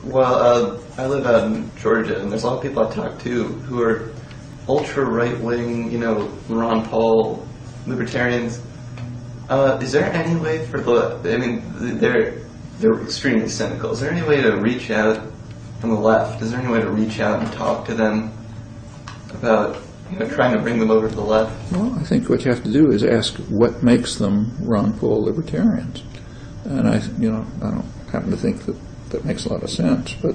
Well, I live out in Georgia, and there's a lot of people I talk to who are ultra right-wing, Ron Paul, Libertarians. Is there any way for they're extremely cynical. Is there any way to reach out on the left? Is there any way to reach out and talk to them about, trying to bring them over to the left? Well, I think what you have to do is ask what makes them Ron Paul libertarians. And I don't happen to think that makes a lot of sense, but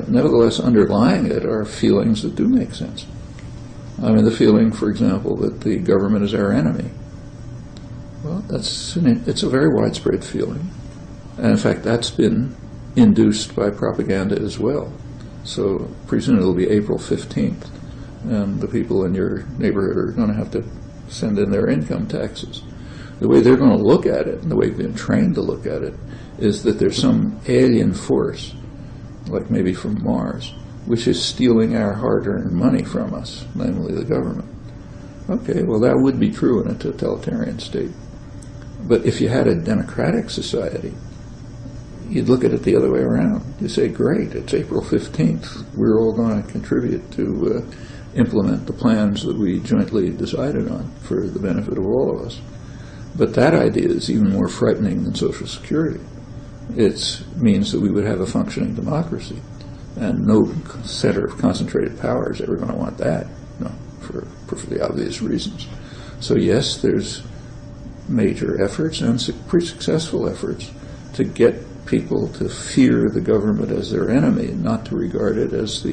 nevertheless, underlying it are feelings that do make sense. I mean, the feeling, for example, that the government is our enemy. Well, it's a very widespread feeling. And in fact, that's been induced by propaganda as well. So presumably it'll be April 15th, and the people in your neighborhood are going to have to send in their income taxes. The way they're going to look at it, and the way we've been trained to look at it, is that there's some alien force, like maybe from Mars, which is stealing our hard-earned money from us, namely the government. Okay, well, that would be true in a totalitarian state. But if you had a democratic society, you'd look at it the other way around. You say, great, it's April 15th. We're all going to contribute to implement the plans that we jointly decided on for the benefit of all of us. But that idea is even more frightening than Social Security. It means that we would have a functioning democracy, and no center of concentrated power is ever going to want that, for perfectly obvious reasons. So yes, there's major efforts and pretty successful efforts to get people to fear the government as their enemy, not to regard it as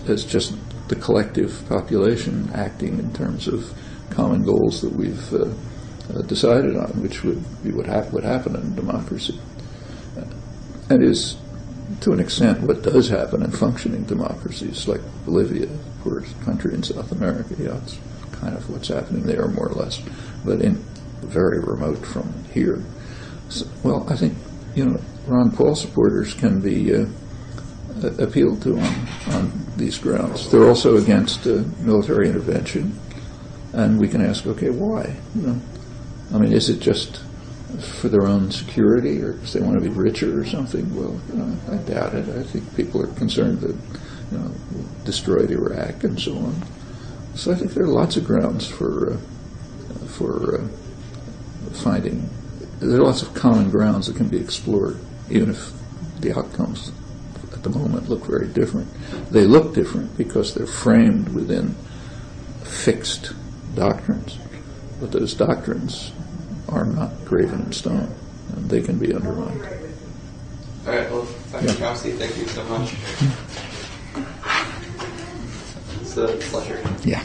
as just the collective population acting in terms of common goals that we've decided on, which would be what would happen in democracy, and is to an extent what does happen in functioning democracies like Bolivia, of course, country in South America. Yeah, it's kind of what's happening there, more or less, but very remote from here. So, well, I think Ron Paul supporters can be appealed to on these grounds. They're also against military intervention, and we can ask, okay, why? I mean, is it just for their own security, or because they want to be richer or something? Well, I doubt it. I think people are concerned that we'll destroy Iraq and so on. So I think there are lots of grounds for finding. There are lots of common grounds that can be explored, even if the outcomes at the moment look very different. They look different because they're framed within fixed doctrines, but those doctrines are not graven in stone, and they can be undermined. All right, well, Dr. Chomsky, thank you so much. It's a pleasure. Yeah.